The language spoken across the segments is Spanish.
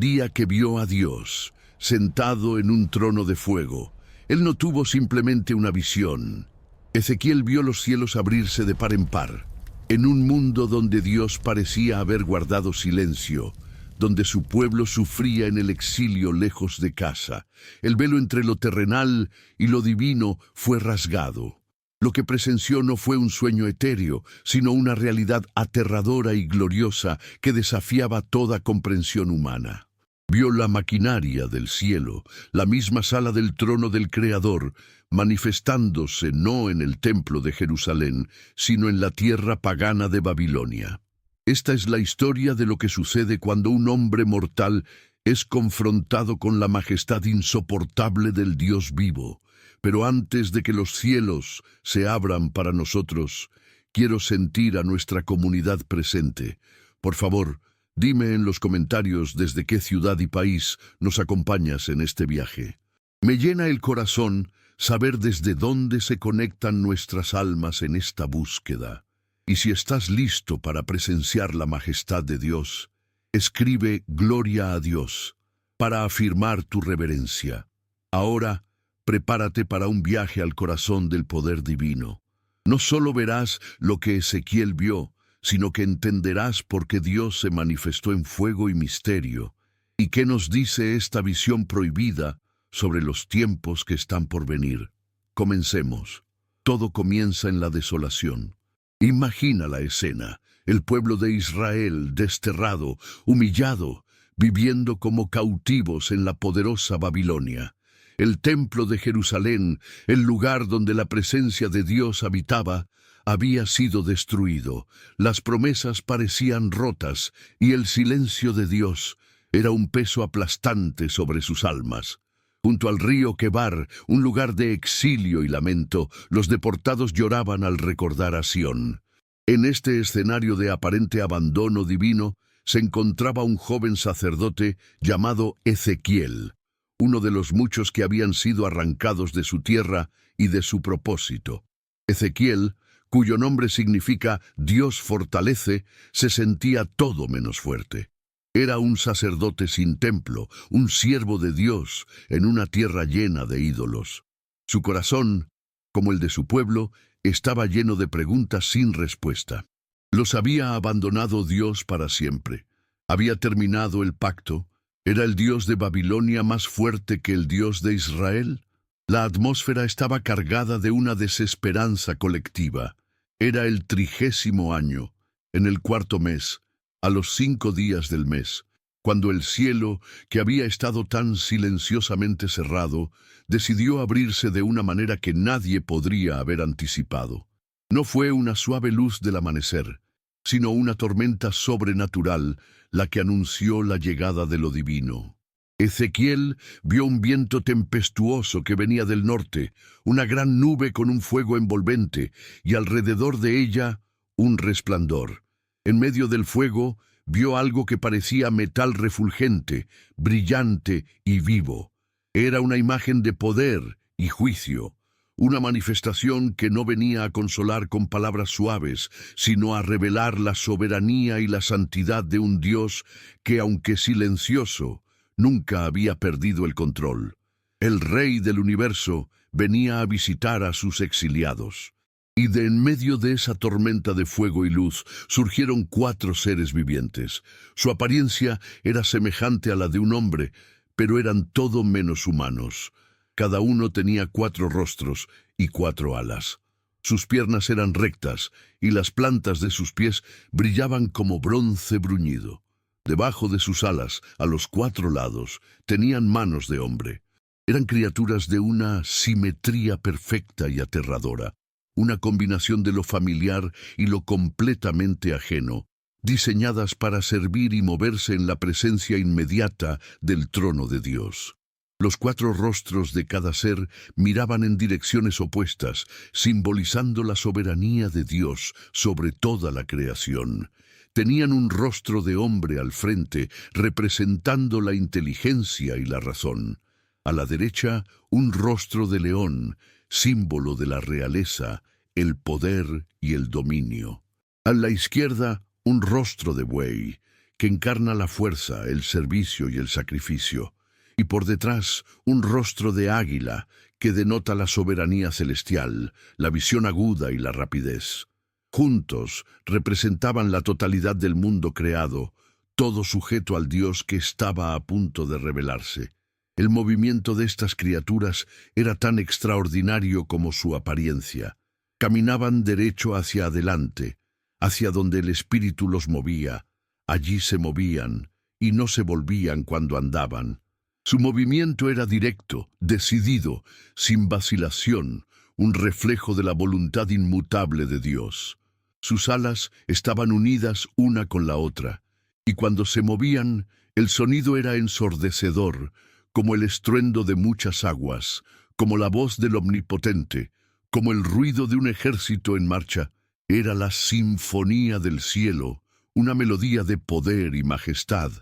Día que vio a Dios, sentado en un trono de fuego. Él no tuvo simplemente una visión. Ezequiel vio los cielos abrirse de par en par. En un mundo donde Dios parecía haber guardado silencio, donde su pueblo sufría en el exilio lejos de casa, el velo entre lo terrenal y lo divino fue rasgado. Lo que presenció no fue un sueño etéreo, sino una realidad aterradora y gloriosa que desafiaba toda comprensión humana. Vio la maquinaria del cielo, la misma sala del trono del Creador, manifestándose no en el templo de Jerusalén, sino en la tierra pagana de Babilonia. Esta es la historia de lo que sucede cuando un hombre mortal es confrontado con la majestad insoportable del Dios vivo. Pero antes de que los cielos se abran para nosotros, quiero sentir a nuestra comunidad presente. Por favor, dime en los comentarios desde qué ciudad y país nos acompañas en este viaje. Me llena el corazón saber desde dónde se conectan nuestras almas en esta búsqueda. Y si estás listo para presenciar la majestad de Dios, escribe Gloria a Dios para afirmar tu reverencia. Ahora, prepárate para un viaje al corazón del poder divino. No solo verás lo que Ezequiel vio, sino que entenderás por qué Dios se manifestó en fuego y misterio, y qué nos dice esta visión prohibida sobre los tiempos que están por venir. Comencemos. Todo comienza en la desolación. Imagina la escena, el pueblo de Israel desterrado, humillado, viviendo como cautivos en la poderosa Babilonia. El templo de Jerusalén, el lugar donde la presencia de Dios habitaba, había sido destruido. Las promesas parecían rotas y el silencio de Dios era un peso aplastante sobre sus almas. Junto al río Quebar, un lugar de exilio y lamento, los deportados lloraban al recordar a Sión. En este escenario de aparente abandono divino se encontraba un joven sacerdote llamado Ezequiel, uno de los muchos que habían sido arrancados de su tierra y de su propósito. Ezequiel, cuyo nombre significa Dios fortalece, se sentía todo menos fuerte. Era un sacerdote sin templo, un siervo de Dios en una tierra llena de ídolos. Su corazón, como el de su pueblo, estaba lleno de preguntas sin respuesta. ¿Los había abandonado Dios para siempre? ¿Había terminado el pacto? ¿Era el Dios de Babilonia más fuerte que el Dios de Israel? La atmósfera estaba cargada de una desesperanza colectiva. Era el 30º año, en el 4º mes, a los 5 días del mes, cuando el cielo, que había estado tan silenciosamente cerrado, decidió abrirse de una manera que nadie podría haber anticipado. No fue una suave luz del amanecer, sino una tormenta sobrenatural la que anunció la llegada de lo divino. Ezequiel vio un viento tempestuoso que venía del norte, una gran nube con un fuego envolvente, y alrededor de ella un resplandor. En medio del fuego vio algo que parecía metal refulgente, brillante y vivo. Era una imagen de poder y juicio, una manifestación que no venía a consolar con palabras suaves, sino a revelar la soberanía y la santidad de un Dios que, aunque silencioso, nunca había perdido el control. El Rey del universo venía a visitar a sus exiliados. Y de en medio de esa tormenta de fuego y luz surgieron 4 seres vivientes. Su apariencia era semejante a la de un hombre, pero eran todo menos humanos. Cada uno tenía 4 rostros y 4 alas. Sus piernas eran rectas y las plantas de sus pies brillaban como bronce bruñido. Debajo de sus alas, a los 4 lados, tenían manos de hombre. Eran criaturas de una simetría perfecta y aterradora, una combinación de lo familiar y lo completamente ajeno, diseñadas para servir y moverse en la presencia inmediata del trono de Dios. Los 4 rostros de cada ser miraban en direcciones opuestas, simbolizando la soberanía de Dios sobre toda la creación. Tenían un rostro de hombre al frente, representando la inteligencia y la razón. A la derecha, un rostro de león, símbolo de la realeza, el poder y el dominio. A la izquierda, un rostro de buey, que encarna la fuerza, el servicio y el sacrificio, y por detrás un rostro de águila que denota la soberanía celestial, la visión aguda y la rapidez. Juntos representaban la totalidad del mundo creado, todo sujeto al Dios que estaba a punto de revelarse. El movimiento de estas criaturas era tan extraordinario como su apariencia. Caminaban derecho hacia adelante, hacia donde el espíritu los movía. Allí se movían y no se volvían cuando andaban. Su movimiento era directo, decidido, sin vacilación, un reflejo de la voluntad inmutable de Dios. Sus alas estaban unidas una con la otra, y cuando se movían, el sonido era ensordecedor, como el estruendo de muchas aguas, como la voz del Omnipotente, como el ruido de un ejército en marcha. Era la sinfonía del cielo, una melodía de poder y majestad.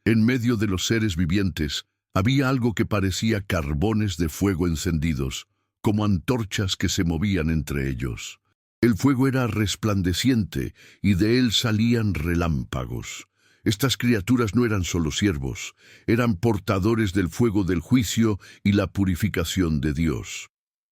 En medio de los seres vivientes había algo que parecía carbones de fuego encendidos, como antorchas que se movían entre ellos. El fuego era resplandeciente y de él salían relámpagos. Estas criaturas no eran solo siervos, eran portadores del fuego del juicio y la purificación de Dios.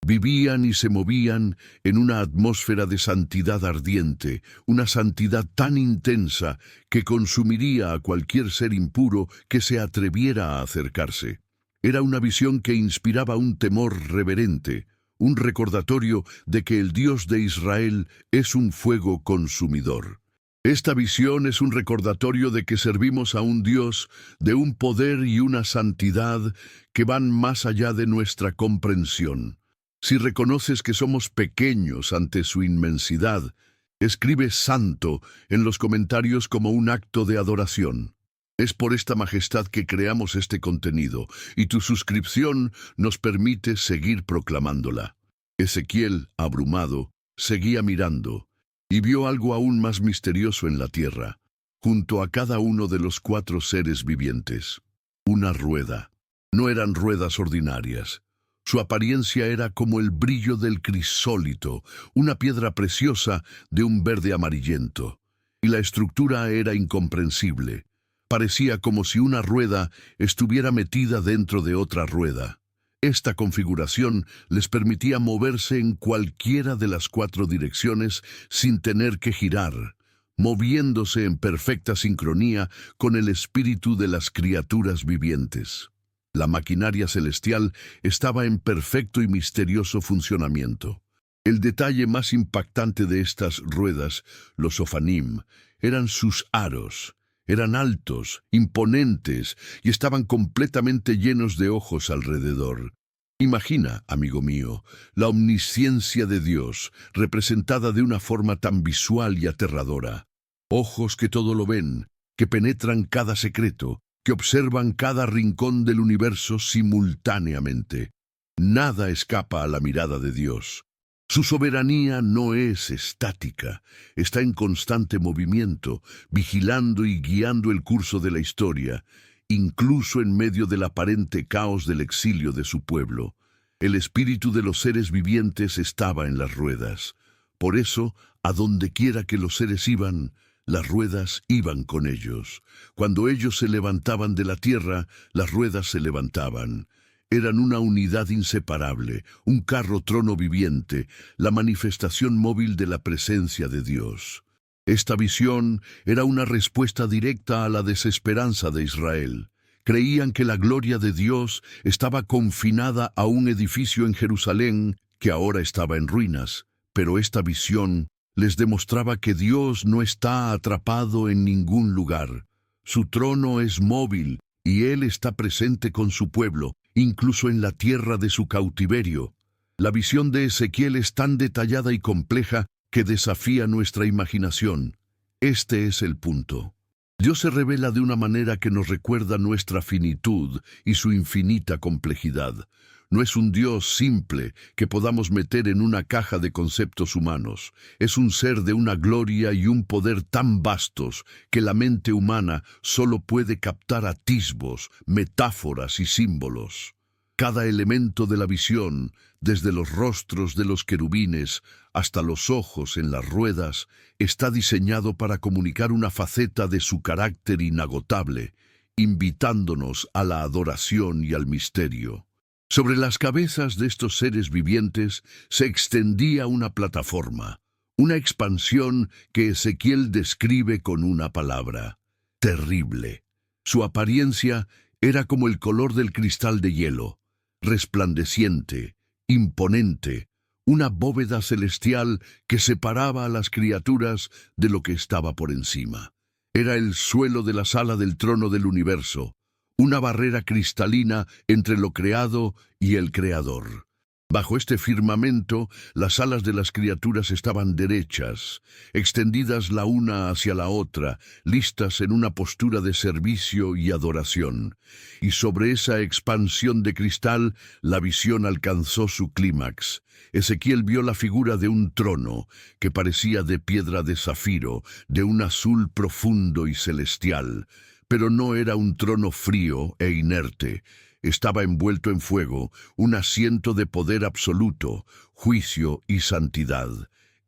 Vivían y se movían en una atmósfera de santidad ardiente, una santidad tan intensa que consumiría a cualquier ser impuro que se atreviera a acercarse. Era una visión que inspiraba un temor reverente, un recordatorio de que el Dios de Israel es un fuego consumidor. Esta visión es un recordatorio de que servimos a un Dios de un poder y una santidad que van más allá de nuestra comprensión. Si reconoces que somos pequeños ante su inmensidad, escribe santo en los comentarios como un acto de adoración. Es por esta majestad que creamos este contenido, y tu suscripción nos permite seguir proclamándola. Ezequiel, abrumado, seguía mirando, y vio algo aún más misterioso en la tierra, junto a cada uno de los 4 seres vivientes. Una rueda. No eran ruedas ordinarias. Su apariencia era como el brillo del crisólito, una piedra preciosa de un verde amarillento, y la estructura era incomprensible. Parecía como si una rueda estuviera metida dentro de otra rueda. Esta configuración les permitía moverse en cualquiera de las 4 direcciones sin tener que girar, moviéndose en perfecta sincronía con el espíritu de las criaturas vivientes. La maquinaria celestial estaba en perfecto y misterioso funcionamiento. El detalle más impactante de estas ruedas, los ofanim, eran sus aros. Eran altos, imponentes y estaban completamente llenos de ojos alrededor. Imagina, amigo mío, la omnisciencia de Dios representada de una forma tan visual y aterradora. Ojos que todo lo ven, que penetran cada secreto, que observan cada rincón del universo simultáneamente. Nada escapa a la mirada de Dios. Su soberanía no es estática, está en constante movimiento, vigilando y guiando el curso de la historia, incluso en medio del aparente caos del exilio de su pueblo. El espíritu de los seres vivientes estaba en las ruedas. Por eso, a donde quiera que los seres iban, las ruedas iban con ellos. Cuando ellos se levantaban de la tierra, las ruedas se levantaban. Eran una unidad inseparable, un carro trono viviente, la manifestación móvil de la presencia de Dios. Esta visión era una respuesta directa a la desesperanza de Israel. Creían que la gloria de Dios estaba confinada a un edificio en Jerusalén que ahora estaba en ruinas, pero esta visión les demostraba que Dios no está atrapado en ningún lugar. Su trono es móvil y Él está presente con su pueblo, incluso en la tierra de su cautiverio. La visión de Ezequiel es tan detallada y compleja que desafía nuestra imaginación. Este es el punto. Dios se revela de una manera que nos recuerda nuestra finitud y su infinita complejidad. No es un Dios simple que podamos meter en una caja de conceptos humanos. Es un ser de una gloria y un poder tan vastos que la mente humana solo puede captar atisbos, metáforas y símbolos. Cada elemento de la visión, desde los rostros de los querubines hasta los ojos en las ruedas, está diseñado para comunicar una faceta de su carácter inagotable, invitándonos a la adoración y al misterio. Sobre las cabezas de estos seres vivientes se extendía una plataforma, una expansión que Ezequiel describe con una palabra: terrible. Su apariencia era como el color del cristal de hielo, resplandeciente, imponente, una bóveda celestial que separaba a las criaturas de lo que estaba por encima. Era el suelo de la sala del trono del universo, una barrera cristalina entre lo creado y el Creador. Bajo este firmamento, las alas de las criaturas estaban derechas, extendidas la una hacia la otra, listas en una postura de servicio y adoración. Y sobre esa expansión de cristal, la visión alcanzó su clímax. Ezequiel vio la figura de un trono, que parecía de piedra de zafiro, de un azul profundo y celestial. Pero no era un trono frío e inerte. Estaba envuelto en fuego, un asiento de poder absoluto, juicio y santidad.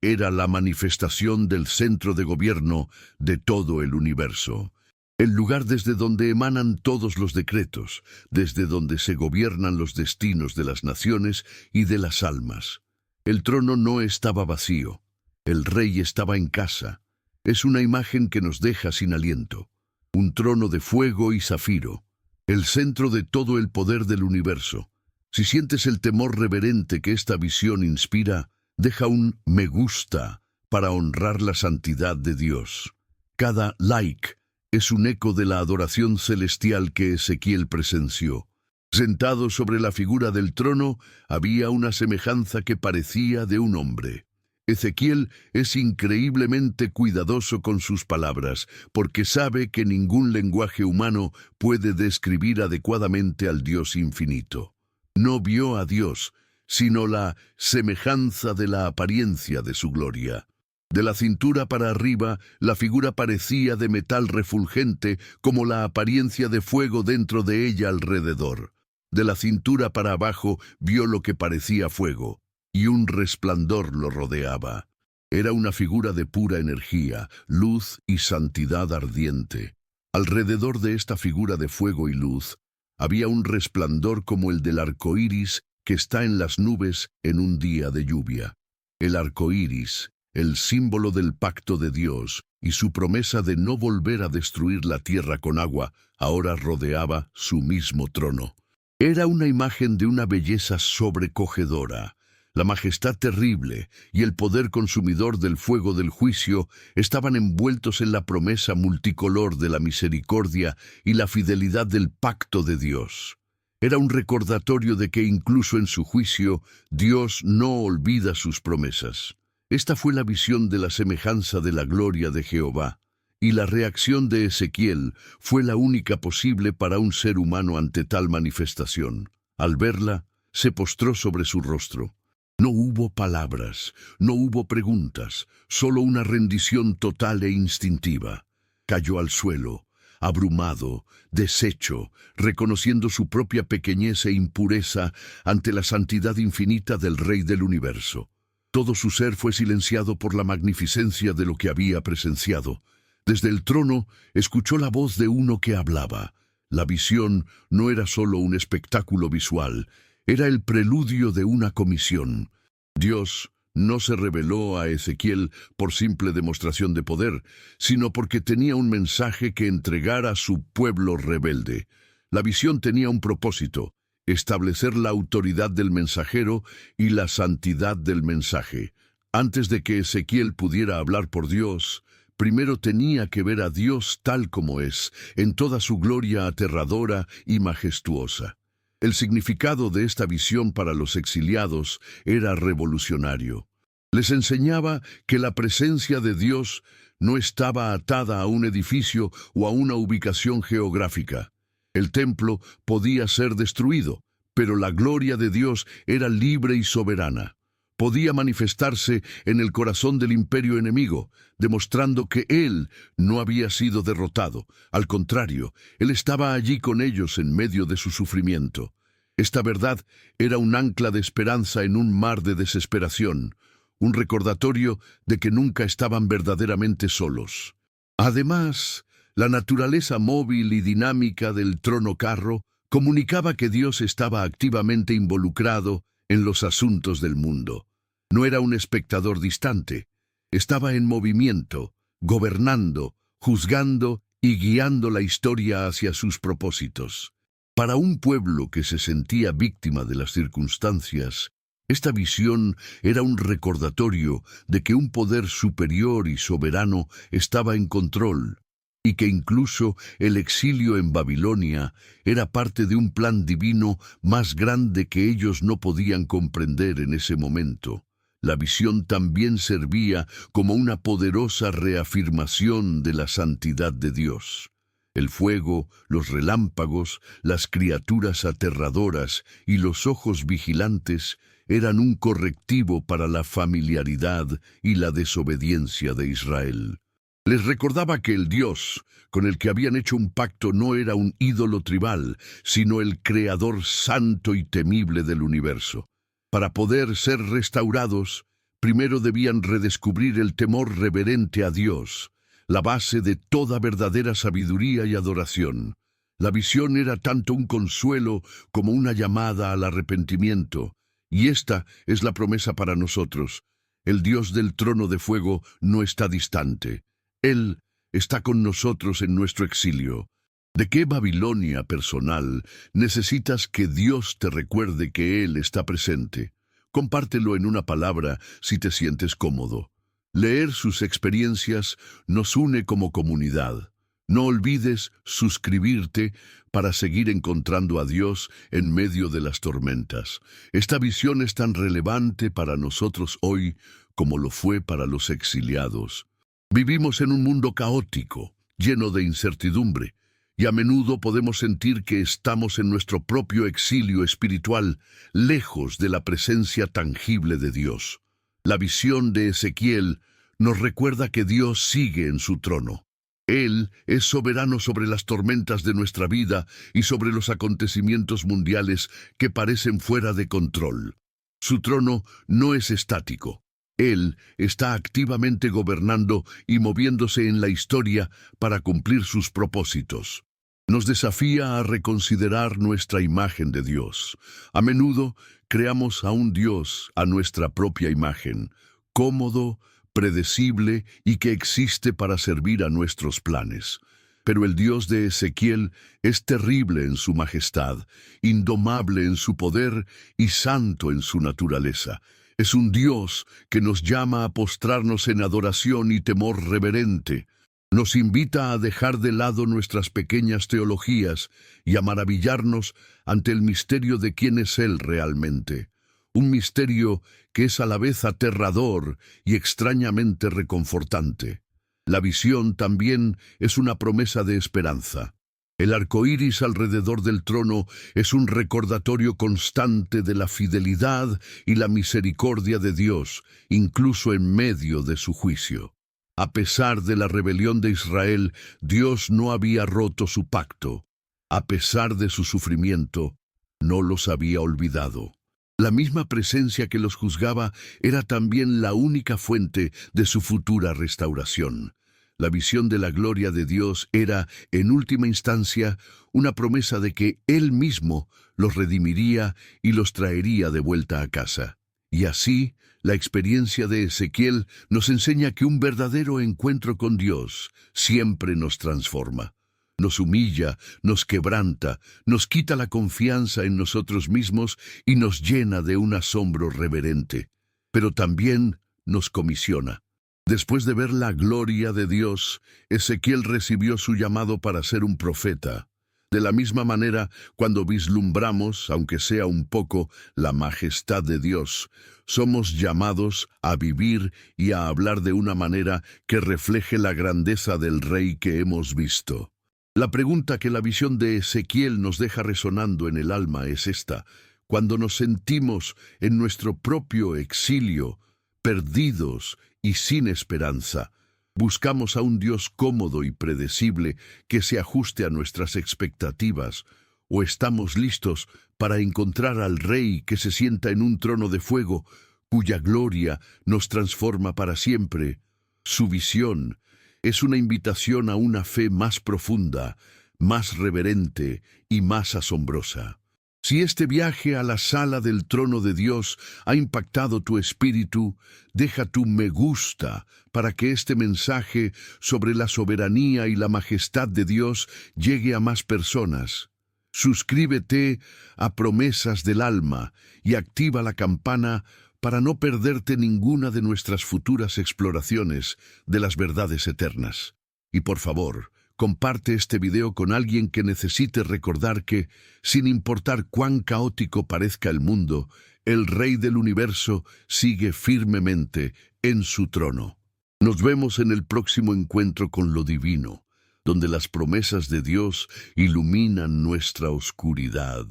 Era la manifestación del centro de gobierno de todo el universo. El lugar desde donde emanan todos los decretos, desde donde se gobiernan los destinos de las naciones y de las almas. El trono no estaba vacío. El rey estaba en casa. Es una imagen que nos deja sin aliento. Un trono de fuego y zafiro, el centro de todo el poder del universo. Si sientes el temor reverente que esta visión inspira, deja un me gusta para honrar la santidad de Dios. Cada like es un eco de la adoración celestial que Ezequiel presenció. Sentado sobre la figura del trono, había una semejanza que parecía de un hombre. Ezequiel es increíblemente cuidadoso con sus palabras, porque sabe que ningún lenguaje humano puede describir adecuadamente al Dios infinito. No vio a Dios, sino la semejanza de la apariencia de su gloria. De la cintura para arriba, la figura parecía de metal refulgente, como la apariencia de fuego dentro de ella alrededor. De la cintura para abajo vio lo que parecía fuego, y un resplandor lo rodeaba. Era una figura de pura energía, luz y santidad ardiente. Alrededor de esta figura de fuego y luz, había un resplandor como el del arco iris que está en las nubes en un día de lluvia. El arco iris, el símbolo del pacto de Dios y su promesa de no volver a destruir la tierra con agua, ahora rodeaba su mismo trono. Era una imagen de una belleza sobrecogedora. La majestad terrible y el poder consumidor del fuego del juicio estaban envueltos en la promesa multicolor de la misericordia y la fidelidad del pacto de Dios. Era un recordatorio de que incluso en su juicio, Dios no olvida sus promesas. Esta fue la visión de la semejanza de la gloria de Jehová, y la reacción de Ezequiel fue la única posible para un ser humano ante tal manifestación. Al verla, se postró sobre su rostro. No hubo palabras, no hubo preguntas, solo una rendición total e instintiva. Cayó al suelo, abrumado, deshecho, reconociendo su propia pequeñez e impureza ante la santidad infinita del Rey del universo. Todo su ser fue silenciado por la magnificencia de lo que había presenciado. Desde el trono escuchó la voz de uno que hablaba. La visión no era solo un espectáculo visual, era el preludio de una comisión. Dios no se reveló a Ezequiel por simple demostración de poder, sino porque tenía un mensaje que entregar a su pueblo rebelde. La visión tenía un propósito: establecer la autoridad del mensajero y la santidad del mensaje. Antes de que Ezequiel pudiera hablar por Dios, primero tenía que ver a Dios tal como es, en toda su gloria aterradora y majestuosa. El significado de esta visión para los exiliados era revolucionario. Les enseñaba que la presencia de Dios no estaba atada a un edificio o a una ubicación geográfica. El templo podía ser destruido, pero la gloria de Dios era libre y soberana. Podía manifestarse en el corazón del imperio enemigo, demostrando que Él no había sido derrotado. Al contrario, Él estaba allí con ellos en medio de su sufrimiento. Esta verdad era un ancla de esperanza en un mar de desesperación, un recordatorio de que nunca estaban verdaderamente solos. Además, la naturaleza móvil y dinámica del trono carro comunicaba que Dios estaba activamente involucrado en los asuntos del mundo. No era un espectador distante, estaba en movimiento, gobernando, juzgando y guiando la historia hacia sus propósitos. Para un pueblo que se sentía víctima de las circunstancias, esta visión era un recordatorio de que un poder superior y soberano estaba en control, y que incluso el exilio en Babilonia era parte de un plan divino más grande que ellos no podían comprender en ese momento. La visión también servía como una poderosa reafirmación de la santidad de Dios. El fuego, los relámpagos, las criaturas aterradoras y los ojos vigilantes eran un correctivo para la familiaridad y la desobediencia de Israel. Les recordaba que el Dios con el que habían hecho un pacto no era un ídolo tribal, sino el Creador santo y temible del universo. Para poder ser restaurados, primero debían redescubrir el temor reverente a Dios, la base de toda verdadera sabiduría y adoración. La visión era tanto un consuelo como una llamada al arrepentimiento, y esta es la promesa para nosotros. El Dios del trono de fuego no está distante. Él está con nosotros en nuestro exilio. ¿De qué Babilonia personal necesitas que Dios te recuerde que Él está presente? Compártelo en una palabra si te sientes cómodo. Leer sus experiencias nos une como comunidad. No olvides suscribirte para seguir encontrando a Dios en medio de las tormentas. Esta visión es tan relevante para nosotros hoy como lo fue para los exiliados. Vivimos en un mundo caótico, lleno de incertidumbre, y a menudo podemos sentir que estamos en nuestro propio exilio espiritual, lejos de la presencia tangible de Dios. La visión de Ezequiel nos recuerda que Dios sigue en su trono. Él es soberano sobre las tormentas de nuestra vida y sobre los acontecimientos mundiales que parecen fuera de control. Su trono no es estático. Él está activamente gobernando y moviéndose en la historia para cumplir sus propósitos. Nos desafía a reconsiderar nuestra imagen de Dios. A menudo creamos a un Dios a nuestra propia imagen, cómodo, predecible y que existe para servir a nuestros planes. Pero el Dios de Ezequiel es terrible en su majestad, indomable en su poder y santo en su naturaleza. Es un Dios que nos llama a postrarnos en adoración y temor reverente. Nos invita a dejar de lado nuestras pequeñas teologías y a maravillarnos ante el misterio de quién es Él realmente. Un misterio que es a la vez aterrador y extrañamente reconfortante. La visión también es una promesa de esperanza. El arco iris alrededor del trono es un recordatorio constante de la fidelidad y la misericordia de Dios, incluso en medio de su juicio. A pesar de la rebelión de Israel, Dios no había roto su pacto. A pesar de su sufrimiento, no los había olvidado. La misma presencia que los juzgaba era también la única fuente de su futura restauración. La visión de la gloria de Dios era, en última instancia, una promesa de que Él mismo los redimiría y los traería de vuelta a casa. Y así, la experiencia de Ezequiel nos enseña que un verdadero encuentro con Dios siempre nos transforma. Nos humilla, nos quebranta, nos quita la confianza en nosotros mismos y nos llena de un asombro reverente. Pero también nos comisiona. Después de ver la gloria de Dios, Ezequiel recibió su llamado para ser un profeta. De la misma manera, cuando vislumbramos, aunque sea un poco, la majestad de Dios, somos llamados a vivir y a hablar de una manera que refleje la grandeza del Rey que hemos visto. La pregunta que la visión de Ezequiel nos deja resonando en el alma es esta: cuando nos sentimos en nuestro propio exilio, perdidos y sin esperanza, ¿buscamos a un Dios cómodo y predecible que se ajuste a nuestras expectativas, ¿O estamos listos para encontrar al Rey que se sienta en un trono de fuego, cuya gloria nos transforma para siempre? Su visión es una invitación a una fe más profunda, más reverente y más asombrosa. Si este viaje a la sala del trono de Dios ha impactado tu espíritu, deja tu me gusta para que este mensaje sobre la soberanía y la majestad de Dios llegue a más personas. Suscríbete a Promesas del Alma y activa la campana para no perderte ninguna de nuestras futuras exploraciones de las verdades eternas. Y por favor, comparte este video con alguien que necesite recordar que, sin importar cuán caótico parezca el mundo, el Rey del Universo sigue firmemente en su trono. Nos vemos en el próximo encuentro con lo divino, donde las promesas de Dios iluminan nuestra oscuridad.